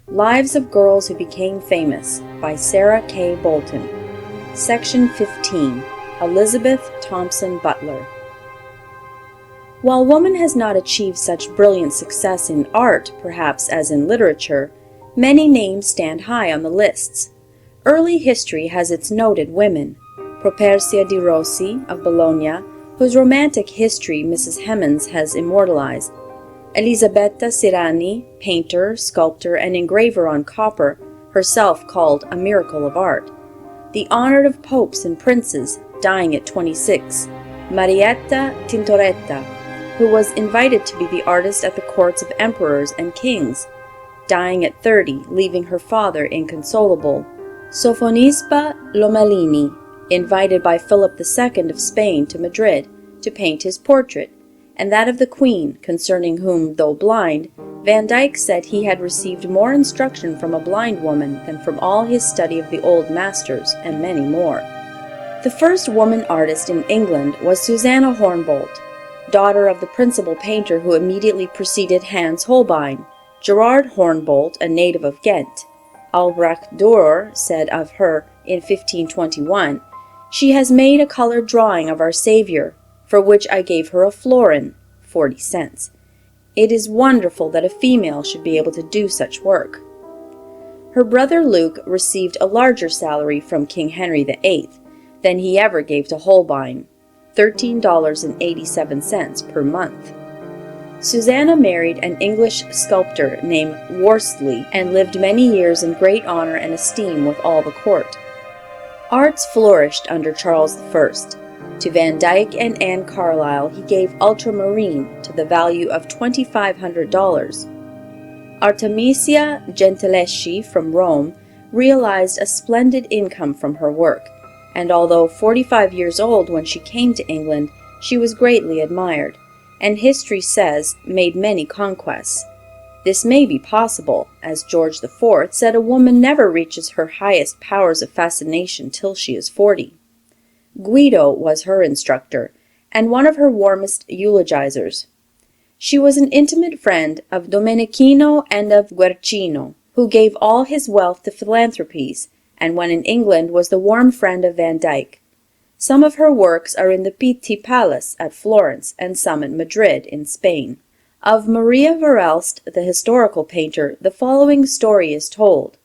Lives of Girls Who Became Famous by Sarah K. Bolton. Section 15. Elizabeth Thompson Butler. While woman has not achieved such brilliant success in art, perhaps, as in literature, many names stand high on the lists. Early history has its noted women. Propercia di Rossi, of Bologna, whose romantic history Mrs. Hemans has immortalized. Elisabetta Sirani, painter, sculptor, and engraver on copper, herself called a miracle of art. The honored of popes and princes, dying at 26. Marietta Tintoretta, who was invited to be the artist at the courts of emperors and kings, dying at 30, leaving her father inconsolable. Sofonisba Lomellini, invited by Philip II of Spain to Madrid to paint his portrait, and that of the Queen, concerning whom, though blind, Van Dyck said he had received more instruction from a blind woman than from all his study of the old masters, and many more. The first woman artist in England was Susanna Hornbolt, daughter of the principal painter who immediately preceded Hans Holbein, Gerard Hornbolt, a native of Ghent. Albrecht Dürer said of her in 1521, "She has made a colored drawing of our Savior, for which I gave her a florin (40 cents). It is wonderful that a female should be able to do such work." Her brother Luke received a larger salary from King Henry VIII than he ever gave to Holbein, $13.87 per month. Susanna married an English sculptor named Worsley and lived many years in great honor and esteem with all the court. Arts flourished under Charles I. To Van Dyck and Anne Carlyle he gave ultramarine to the value of $2,500. Artemisia Gentileschi from Rome realized a splendid income from her work, and although 45 years old when she came to England, she was greatly admired, and history says made many conquests. This may be possible, as George IV said a woman never reaches her highest powers of fascination till she is 40. Guido was her instructor, and one of her warmest eulogizers. She was an intimate friend of Domenichino and of Guercino, who gave all his wealth to philanthropies, and when in England was the warm friend of Van Dyck. Some of her works are in the Pitti Palace at Florence, and some at Madrid, in Spain. Of Maria Verelst, the historical painter, the following story is told.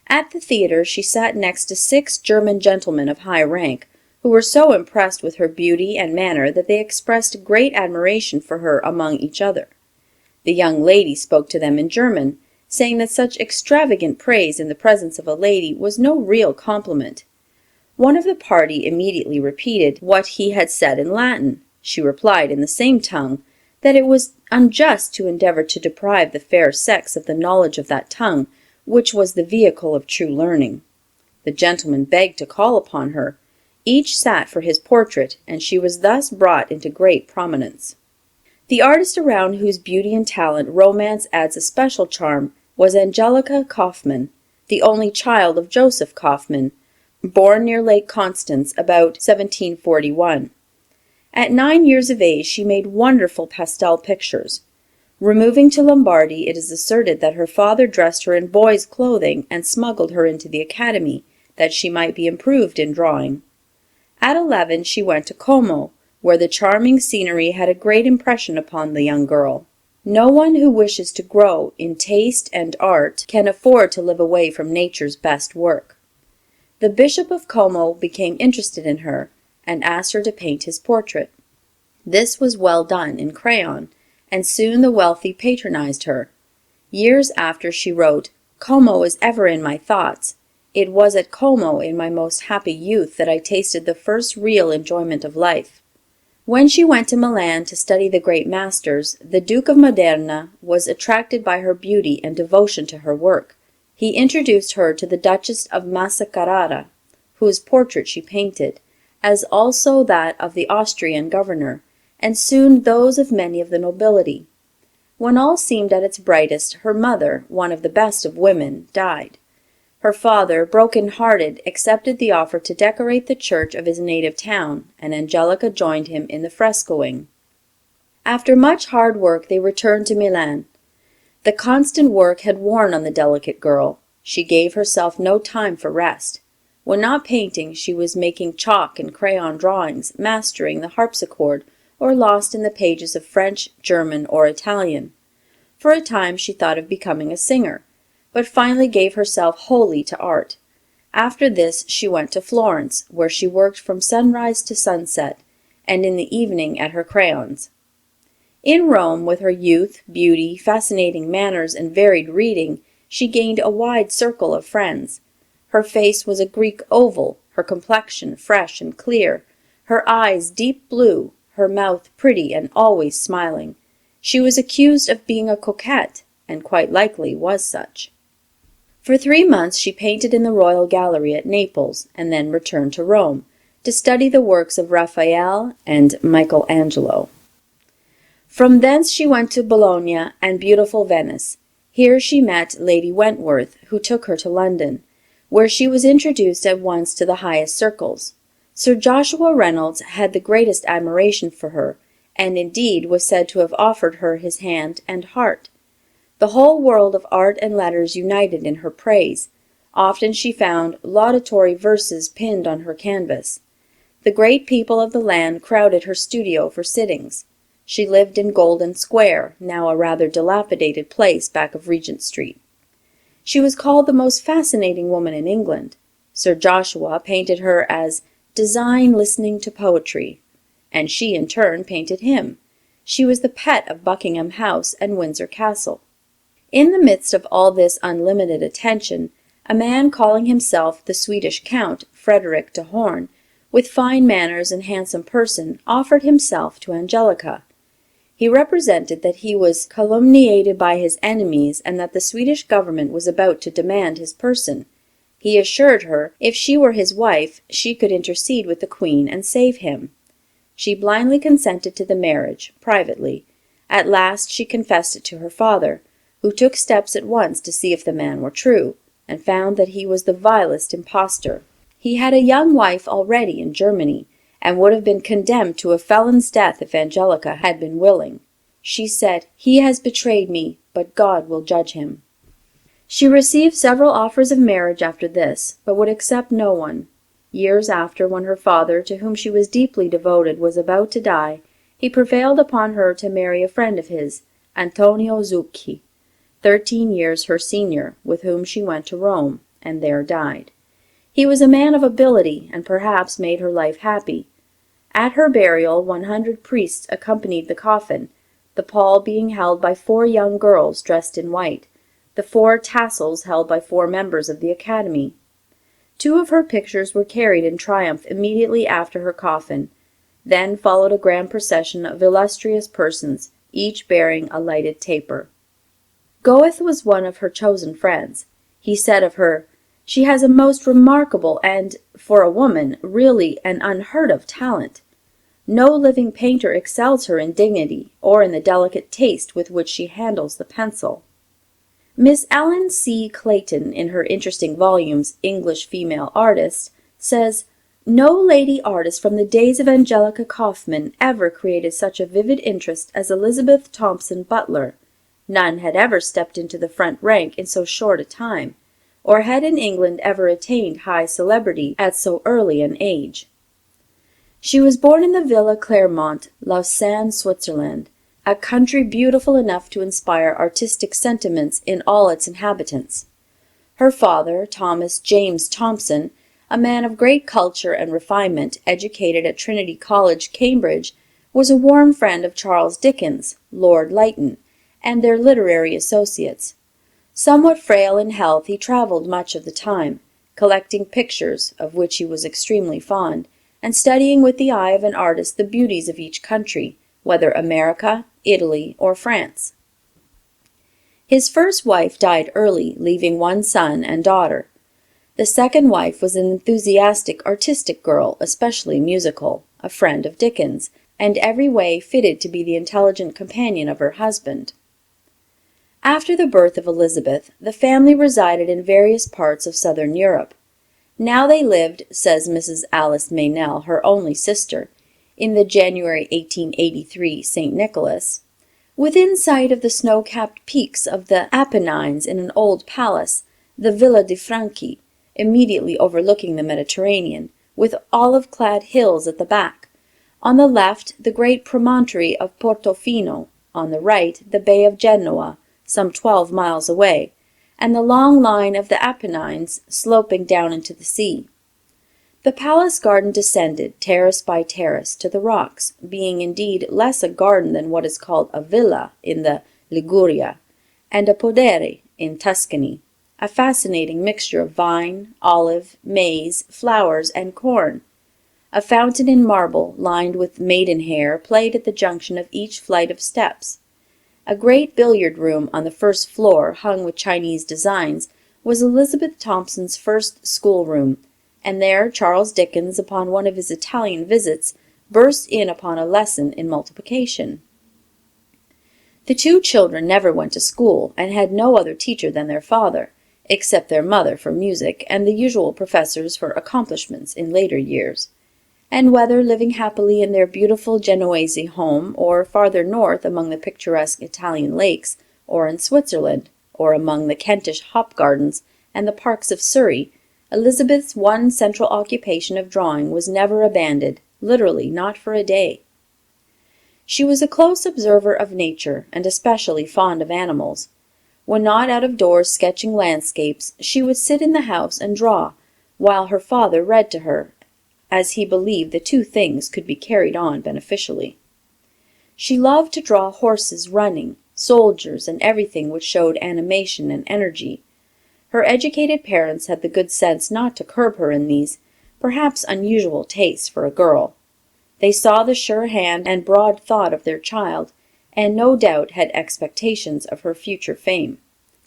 At the theater she sat next to 6 German gentlemen of high rank, who were so impressed with her beauty and manner that they expressed great admiration for her among each other. The young lady spoke to them in German, saying that such extravagant praise in the presence of a lady was no real compliment. One of the party immediately repeated what he had said in Latin. She replied in the same tongue that it was unjust to endeavor to deprive the fair sex of the knowledge of that tongue, which was the vehicle of true learning. The gentlemen begged to call upon her. Each sat for his portrait, and she was thus brought into great prominence. The artist around whose beauty and talent romance adds a special charm was Angelica Kauffmann, the only child of Joseph Kauffmann, born near Lake Constance about 1741. At 9 years of age she made wonderful pastel pictures. Removing to Lombardy, it is asserted that her father dressed her in boys' clothing and smuggled her into the academy, that she might be improved in drawing. At 11 she went to Como, where the charming scenery had a great impression upon the young girl. No one who wishes to grow in taste and art can afford to live away from nature's best work. The Bishop of Como became interested in her, and asked her to paint his portrait. This was well done in crayon, and soon the wealthy patronized her. Years after she wrote, "Como is ever in my thoughts. It was at Como in my most happy youth that I tasted the first real enjoyment of life." When she went to Milan to study the great masters, the Duke of Modena was attracted by her beauty and devotion to her work. He introduced her to the Duchess of Massa Carrara, whose portrait she painted, as also that of the Austrian governor, and soon those of many of the nobility. When all seemed at its brightest, her mother, one of the best of women, died. Her father, broken-hearted, accepted the offer to decorate the church of his native town, and Angelica joined him in the frescoing. After much hard work they returned to Milan. The constant work had worn on the delicate girl. She gave herself no time for rest. When not painting, she was making chalk and crayon drawings, mastering the harpsichord, or lost in the pages of French, German, or Italian. For a time she thought of becoming a singer, but finally gave herself wholly to art. After this she went to Florence, where she worked from sunrise to sunset, and in the evening at her crayons. In Rome, with her youth, beauty, fascinating manners, and varied reading, she gained a wide circle of friends. Her face was a Greek oval, her complexion fresh and clear, her eyes deep blue, her mouth pretty and always smiling. She was accused of being a coquette, and quite likely was such. For 3 months she painted in the Royal Gallery at Naples, and then returned to Rome, to study the works of Raphael and Michelangelo. From thence she went to Bologna and beautiful Venice. Here she met Lady Wentworth, who took her to London, where she was introduced at once to the highest circles. Sir Joshua Reynolds had the greatest admiration for her, and indeed was said to have offered her his hand and heart. The whole world of art and letters united in her praise. Often she found laudatory verses pinned on her canvas. The great people of the land crowded her studio for sittings. She lived in Golden Square, now a rather dilapidated place back of Regent Street. She was called the most fascinating woman in England. Sir Joshua painted her as "design listening to poetry," and she in turn painted him. She was the pet of Buckingham House and Windsor Castle. In the midst of all this unlimited attention, a man calling himself the Swedish Count, Frederick de Horn, with fine manners and handsome person, offered himself to Angelica. He represented that he was calumniated by his enemies and that the Swedish government was about to demand his person. He assured her if she were his wife she could intercede with the Queen and save him. She blindly consented to the marriage, privately. At last she confessed it to her father, who took steps at once to see if the man were true, and found that he was the vilest impostor. He had a young wife already in Germany, and would have been condemned to a felon's death if Angelica had been willing. She said, "He has betrayed me, but God will judge him." She received several offers of marriage after this, but would accept no one. Years after, when her father, to whom she was deeply devoted, was about to die, he prevailed upon her to marry a friend of his, Antonio Zucchi, 13 years her senior, with whom she went to Rome, and there died. He was a man of ability, and perhaps made her life happy. At her burial 100 priests accompanied the coffin, the pall being held by 4 young girls dressed in white, the 4 tassels held by 4 members of the Academy. 2 of her pictures were carried in triumph immediately after her coffin. Then followed a grand procession of illustrious persons, each bearing a lighted taper. Goethe was one of her chosen friends. He said of her, "She has a most remarkable and, for a woman, really an unheard of talent. No living painter excels her in dignity, or in the delicate taste with which she handles the pencil." Miss Ellen C. Clayton, in her interesting volumes, English Female Artists, says, "No lady artist from the days of Angelica Kauffman ever created such a vivid interest as Elizabeth Thompson Butler. None had ever stepped into the front rank in so short a time, or had in England ever attained high celebrity at so early an age." She was born in the Villa Clermont, Lausanne, Switzerland, a country beautiful enough to inspire artistic sentiments in all its inhabitants. Her father, Thomas James Thompson, a man of great culture and refinement, educated at Trinity College, Cambridge, was a warm friend of Charles Dickens, Lord Lytton, and their literary associates. Somewhat frail in health, he travelled much of the time, collecting pictures, of which he was extremely fond, and studying with the eye of an artist the beauties of each country, whether America, Italy, or France. His first wife died early, leaving 1 son and daughter. The second wife was an enthusiastic, artistic girl, especially musical, a friend of Dickens, and every way fitted to be the intelligent companion of her husband. After the birth of Elizabeth, the family resided in various parts of southern Europe. Now they lived, says Mrs. Alice Meynell, her only sister, in the January 1883 St. Nicholas, Within sight of the snow-capped peaks of the Apennines in an old palace, the Villa de' Franchi, immediately overlooking the Mediterranean, with olive-clad hills at the back. On the left, the great promontory of Portofino; on the right, the Bay of Genoa, some 12 miles away, and the long line of the Apennines sloping down into the sea. The palace garden descended, terrace by terrace, to the rocks, being indeed less a garden than what is called a villa in the Liguria, and a podere in Tuscany, a fascinating mixture of vine, olive, maize, flowers, and corn. A fountain in marble, lined with maidenhair, played at the junction of each flight of steps. A great billiard room on the first floor, hung with Chinese designs, was Elizabeth Thompson's first schoolroom, and there Charles Dickens, upon one of his Italian visits, burst in upon a lesson in multiplication. The two children never went to school, and had no other teacher than their father, except their mother for music, and the usual professors for accomplishments in later years. And whether living happily in their beautiful Genoese home, or farther north among the picturesque Italian lakes, or in Switzerland, or among the Kentish hop gardens and the parks of Surrey, Elizabeth's one central occupation of drawing was never abandoned, literally not for a day. She was a close observer of nature, and especially fond of animals. When not out of doors sketching landscapes, she would sit in the house and draw, while her father read to her, as he believed the two things could be carried on beneficially. She loved to draw horses running, soldiers, and everything which showed animation and energy. Her educated parents had the good sense not to curb her in these, perhaps unusual tastes for a girl. They saw the sure hand and broad thought of their child, and no doubt had expectations of her future fame.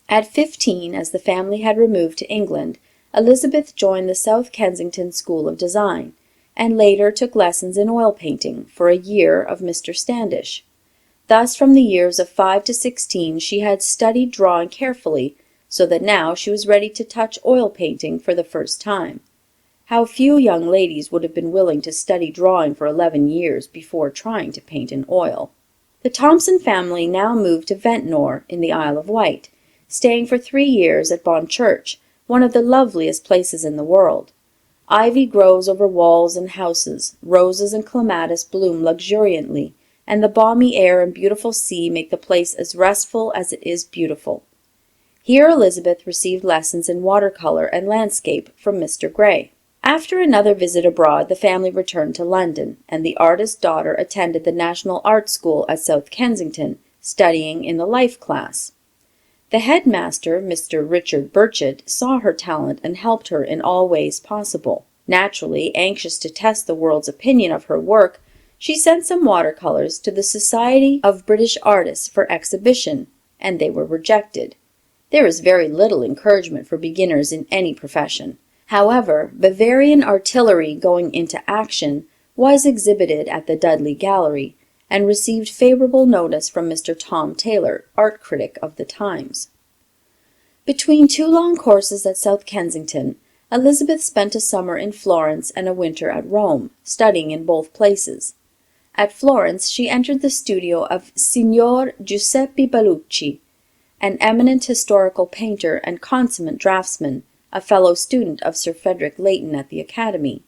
At 15, as the family had removed to England, Elizabeth joined the South Kensington School of Design, and later took lessons in oil painting for a year of Mr. Standish. Thus from the years of 5 to 16 she had studied drawing carefully, so that now she was ready to touch oil painting for the first time. How few young ladies would have been willing to study drawing for 11 years before trying to paint in oil. The Thompson family now moved to Ventnor in the Isle of Wight, staying for 3 years at Bonchurch, one of the loveliest places in the world. Ivy grows over walls and houses, roses and clematis bloom luxuriantly, and the balmy air and beautiful sea make the place as restful as it is beautiful. Here Elizabeth received lessons in watercolor and landscape from Mr. Gray. After another visit abroad, the family returned to London, and the artist's daughter attended the National Art School at South Kensington, studying in the life class. The headmaster, Mr. Richard Burchett, saw her talent and helped her in all ways possible. Naturally anxious to test the world's opinion of her work, she sent some watercolors to the Society of British Artists for exhibition, and they were rejected. There is very little encouragement for beginners in any profession. However, Bavarian artillery going into action was exhibited at the Dudley Gallery, and received favorable notice from Mr. Tom Taylor, art critic of the Times. Between 2 long courses at South Kensington, Elizabeth spent a summer in Florence and a winter at Rome, studying in both places. At Florence she entered the studio of Signor Giuseppe Bellucci, an eminent historical painter and consummate draftsman, a fellow student of Sir Frederick Leighton at the Academy.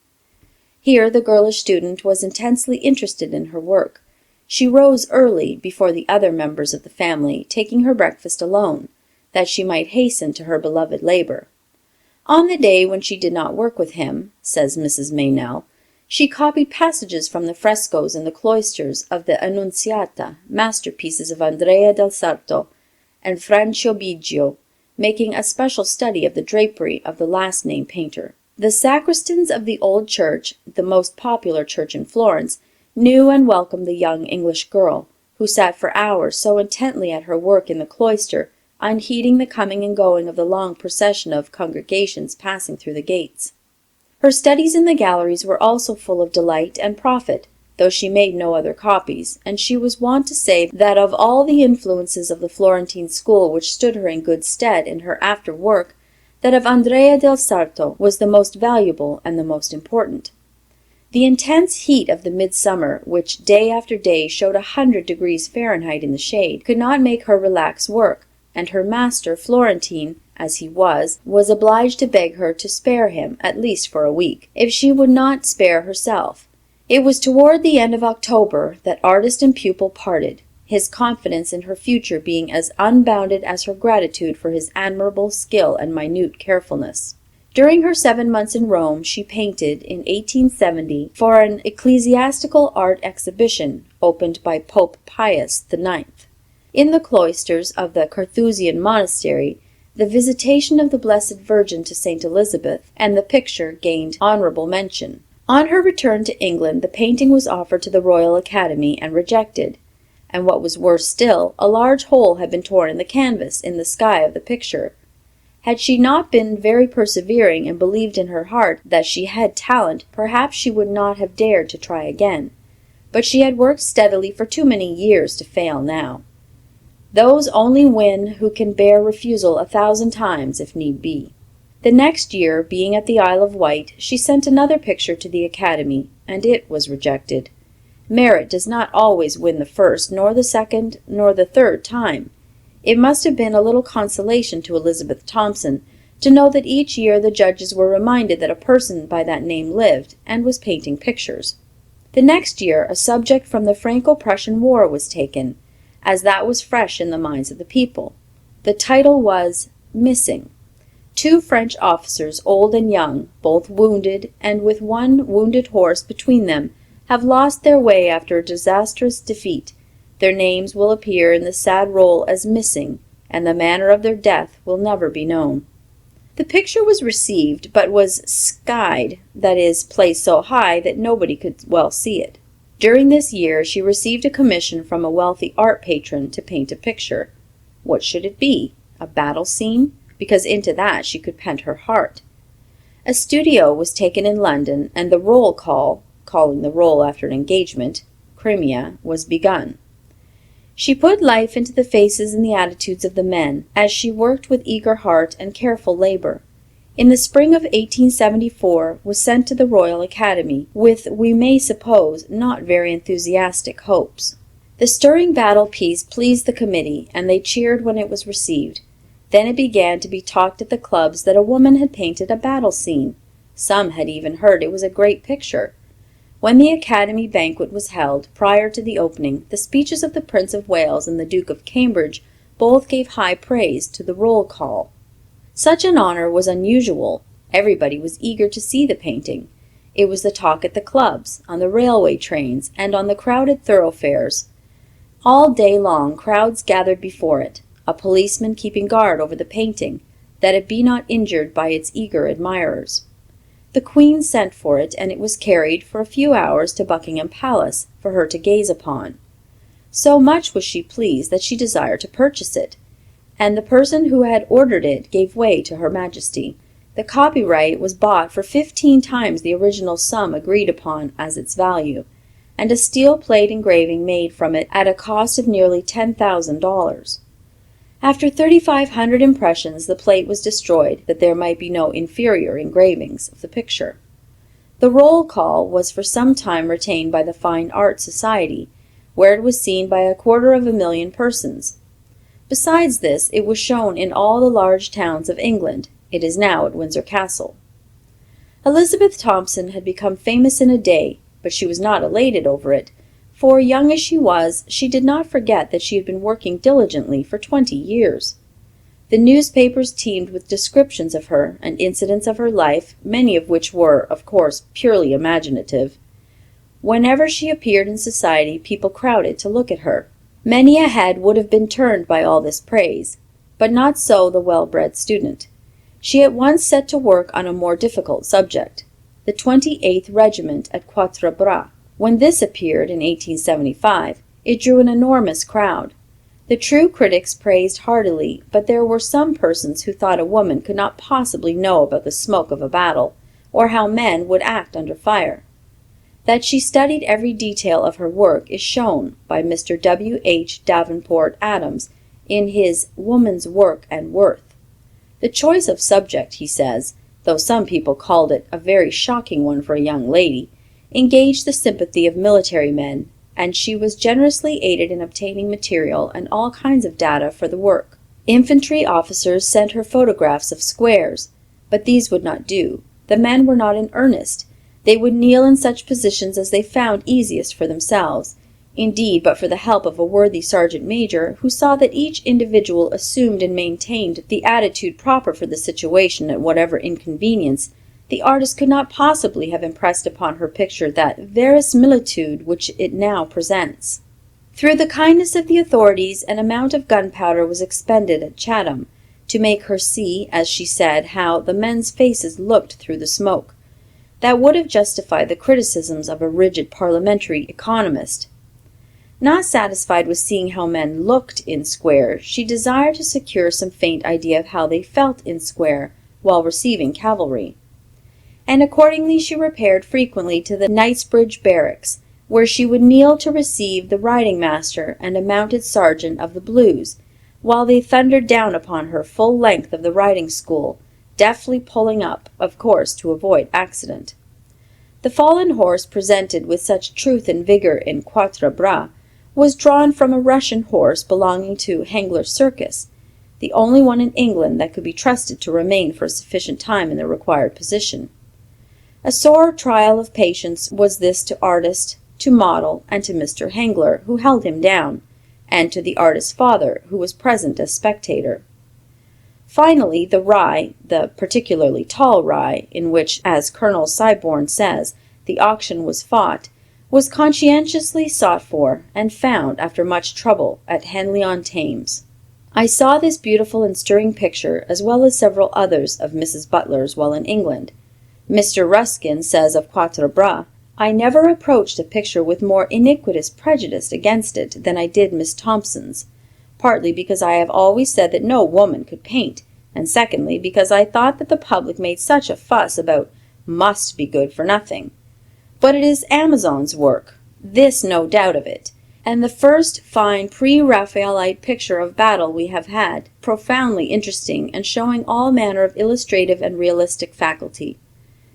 Here the girlish student was intensely interested in her work. She rose early, before the other members of the family, taking her breakfast alone, that she might hasten to her beloved labor. On the day when she did not work with him, says Mrs. Meynell, she copied passages from the frescoes in the cloisters of the Annunziata, masterpieces of Andrea del Sarto and Francio Biggio, making a special study of the drapery of the last-named painter. The sacristans of the old church, the most popular church in Florence, knew and welcomed the young English girl, who sat for hours so intently at her work in the cloister, unheeding the coming and going of the long procession of congregations passing through the gates. Her studies in the galleries were also full of delight and profit, though she made no other copies, and she was wont to say that of all the influences of the Florentine school which stood her in good stead in her after work, that of Andrea del Sarto was the most valuable and the most important. The intense heat of the midsummer, which day after day showed 100 degrees Fahrenheit in the shade, could not make her relax work, and her master, Florentine as he was obliged to beg her to spare him, at least for a week, if she would not spare herself. It was toward the end of October that artist and pupil parted, his confidence in her future being as unbounded as her gratitude for his admirable skill and minute carefulness. During her 7 months in Rome she painted, in 1870, for an ecclesiastical art exhibition opened by Pope Pius IX. In the cloisters of the Carthusian monastery, the Visitation of the Blessed Virgin to St. Elizabeth and the picture gained honorable mention. On her return to England the painting was offered to the Royal Academy and rejected, and what was worse still, a large hole had been torn in the canvas in the sky of the picture. Had she not been very persevering and believed in her heart that she had talent, perhaps she would not have dared to try again. But she had worked steadily for too many years to fail now. Those only win who can bear refusal 1,000 times if need be. The next year, being at the Isle of Wight, she sent another picture to the Academy, and it was rejected. Merit does not always win the first, nor the second, nor the third time. It must have been a little consolation to Elizabeth Thompson to know that each year the judges were reminded that a person by that name lived and was painting pictures. The next year a subject from the Franco-Prussian War was taken, as that was fresh in the minds of the people. The title was "Missing." 2 French officers, old and young, both wounded, and with one wounded horse between them, have lost their way after a disastrous defeat. Their names will appear in the sad roll as missing, and the manner of their death will never be known. The picture was received, but was skied, that is, placed so high that nobody could well see it. During this year she received a commission from a wealthy art patron to paint a picture. What should it be? A battle scene? Because into that she could pent her heart. A studio was taken in London, and the roll call, calling the roll after an engagement, Crimea, was begun. She put life into the faces and the attitudes of the men, as she worked with eager heart and careful labor. In the spring of 1874 was sent to the Royal Academy, with, we may suppose, not very enthusiastic hopes. The stirring battle piece pleased the committee, and they cheered when it was received. Then it began to be talked at the clubs that a woman had painted a battle scene. Some had even heard it was a great picture. When the Academy banquet was held, prior to the opening, the speeches of the Prince of Wales and the Duke of Cambridge both gave high praise to the roll call. Such an honor was unusual. Everybody was eager to see the painting. It was the talk at the clubs, on the railway trains, and on the crowded thoroughfares. All day long crowds gathered before it, a policeman keeping guard over the painting, that it be not injured by its eager admirers. The Queen sent for it, and it was carried for a few hours to Buckingham Palace for her to gaze upon. So much was she pleased that she desired to purchase it, and the person who had ordered it gave way to Her Majesty. The copyright was bought for 15 times the original sum agreed upon as its value, and a steel plate engraving made from it at a cost of nearly $10,000. After 3,500 impressions the plate was destroyed, that there might be no inferior engravings of the picture. The roll call was for some time retained by the Fine Art Society, where it was seen by 250,000 persons. Besides this, it was shown in all the large towns of England. It is now at Windsor Castle. Elizabeth Thompson had become famous in a day, but she was not elated over it, for, young as she was, she did not forget that she had been working diligently for 20 years. The newspapers teemed with descriptions of her and incidents of her life, many of which were, of course, purely imaginative. Whenever she appeared in society, people crowded to look at her. Many a head would have been turned by all this praise, but not so the well-bred student. She at once set to work on a more difficult subject, the 28th Regiment at Quatre Bras. When this appeared in 1875, it drew an enormous crowd. The true critics praised heartily, but there were some persons who thought a woman could not possibly know about the smoke of a battle, or how men would act under fire. That she studied every detail of her work is shown by Mr. W. H. Davenport Adams in his Woman's Work and Worth. The choice of subject, he says, though some people called it a very shocking one for a young lady, engaged the sympathy of military men, and she was generously aided in obtaining material and all kinds of data for the work. Infantry officers sent her photographs of squares, but these would not do. The men were not in earnest. They would kneel in such positions as they found easiest for themselves. Indeed, but for the help of a worthy sergeant major, who saw that each individual assumed and maintained the attitude proper for the situation at whatever inconvenience, the artist could not possibly have impressed upon her picture that verisimilitude which it now presents. Through the kindness of the authorities, an amount of gunpowder was expended at Chatham, to make her see, as she said, how the men's faces looked through the smoke. That would have justified the criticisms of a rigid parliamentary economist. Not satisfied with seeing how men looked in square, she desired to secure some faint idea of how they felt in square while receiving cavalry. And accordingly she repaired frequently to the Knightsbridge barracks, where she would kneel to receive the riding master and a mounted sergeant of the Blues, while they thundered down upon her full length of the riding school, deftly pulling up, of course, to avoid accident. The fallen horse, presented with such truth and vigor in quatre bras, was drawn from a Russian horse belonging to Hengler's Circus, the only one in England that could be trusted to remain for a sufficient time in the required position. A sore trial of patience was this to artist, to model, and to Mr. Hengler, who held him down, and to the artist's father, who was present as spectator. Finally, the Rye, the particularly tall Rye, in which, as Colonel Siborne says, the auction was fought, was conscientiously sought for, and found, after much trouble, at Henley-on-Thames. I saw this beautiful and stirring picture, as well as several others of Mrs. Butler's, while in England. Mr. Ruskin says of Quatre Bras, "I never approached a picture with more iniquitous prejudice against it than I did Miss Thompson's, partly because I have always said that no woman could paint, and secondly because I thought that the public made such a fuss about must be good for nothing. But it is Amazon's work, this no doubt of it, and the first fine pre-Raphaelite picture of battle we have had, profoundly interesting and showing all manner of illustrative and realistic faculty.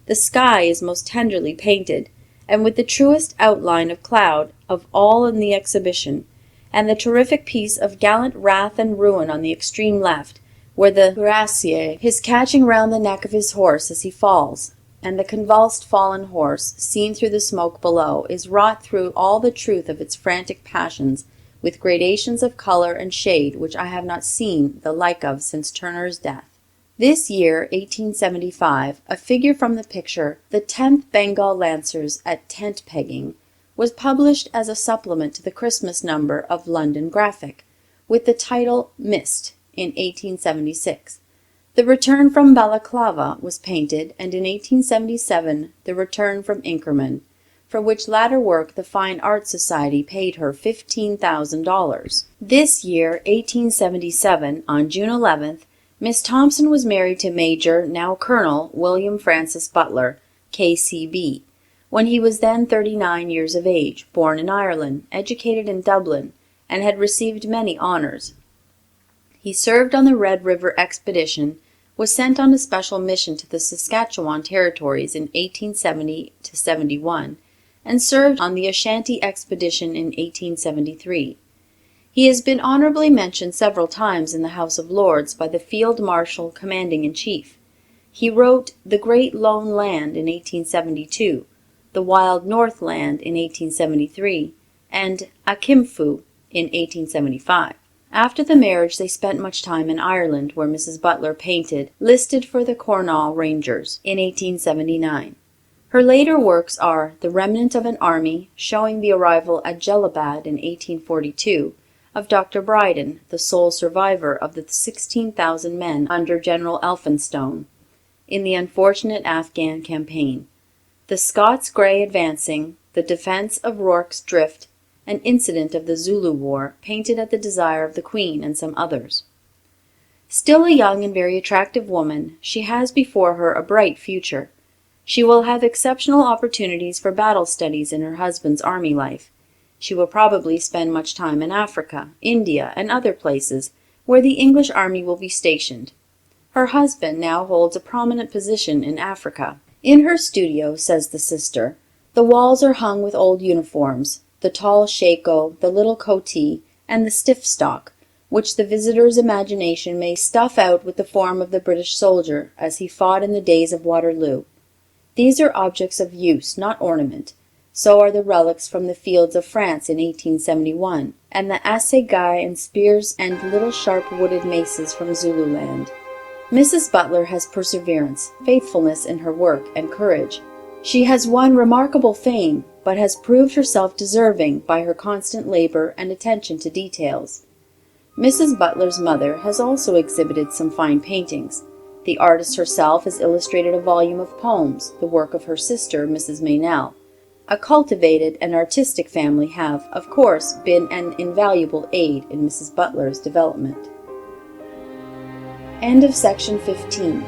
The sky is most tenderly painted, and with the truest outline of cloud of all in the exhibition, and the terrific piece of gallant wrath and ruin on the extreme left, where the cuirassier is catching round the neck of his horse as he falls, and the convulsed fallen horse, seen through the smoke below, is wrought through all the truth of its frantic passions, with gradations of colour and shade which I have not seen the like of since Turner's death. This year, 1875, a figure from the picture, The 10th Bengal Lancers at Tent Pegging, was published as a supplement to the Christmas number of London Graphic, with the title Mist, in 1876. The Return from Balaclava was painted, and in 1877 The Return from Inkerman, for which latter work the Fine Arts Society paid her $15,000. This year, 1877, on June 11th, Miss Thompson was married to Major, now Colonel, William Francis Butler, K.C.B., when he was then 39 years of age, born in Ireland, educated in Dublin, and had received many honours. He served on the Red River expedition, was sent on a special mission to the Saskatchewan territories in 1870-71, and served on the Ashanti expedition in 1873. He has been honourably mentioned several times in the House of Lords by the Field Marshal Commanding-in-Chief. He wrote The Great Lone Land in 1872, The Wild North Land in 1873, and Akimfu in 1875. After the marriage they spent much time in Ireland, where Mrs. Butler painted Listed for the Cornwall Rangers in 1879. Her later works are The Remnant of an Army, showing the arrival at Jellalabad in 1842 of Dr. Brydon, the sole survivor of the 16,000 men under General Elphinstone in the unfortunate Afghan campaign, The Scots Grey Advancing, The Defence of Rorke's Drift, an incident of the Zulu War, painted at the desire of the Queen, and some others. Still a young and very attractive woman, she has before her a bright future. She will have exceptional opportunities for battle studies in her husband's army life. She will probably spend much time in Africa, India, and other places where the English army will be stationed. Her husband now holds a prominent position in Africa. In her studio, says the sister, The walls are hung with old uniforms, the tall shako, the little coatee, and the stiff stock, which the visitor's imagination may stuff out with the form of the British soldier as he fought in the days of Waterloo. These are objects of use, not ornament. So are the relics from the fields of France in 1871, and the assegai and spears and little sharp wooded maces from Zululand. Mrs. Butler has perseverance, faithfulness in her work, and courage. She has won remarkable fame, but has proved herself deserving by her constant labor and attention to details. Mrs. Butler's mother has also exhibited some fine paintings. The artist herself has illustrated a volume of poems, the work of her sister, Mrs. Meynell. A cultivated and artistic family have, of course, been an invaluable aid in Mrs. Butler's development. End of section 15.